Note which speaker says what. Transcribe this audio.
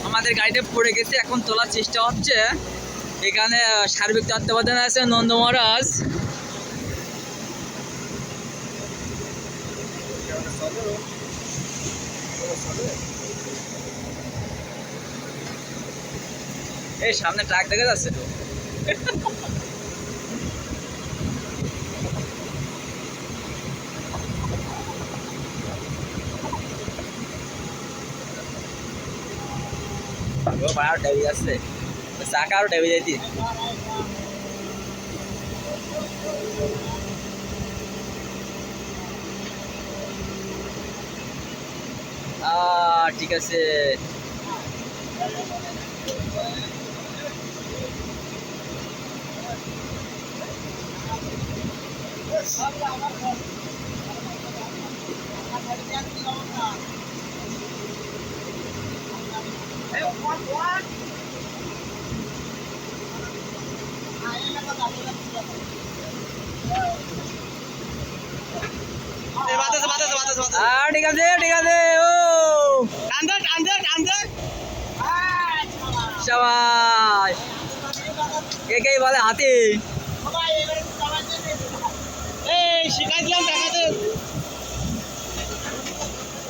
Speaker 1: আমাদের গাড়িটা পড়ে গেছে, এখন তোলার চেষ্টা হচ্ছে। এখানে সার্বিক তত্ত্বাবধানে আছে নন্দ মহারাজ। এই সামনে ট্রাক দেখা যাচ্ছে তো। ভাড়া ডেবি যাচ্ছে, চাকা আরো ডেবি যাইতি। ঠিক আছে। ঠিক আছে ঠিক আছে। ও সবাই কে কে বলে হাতি।
Speaker 2: শিখাইছিলাম দেখাতে।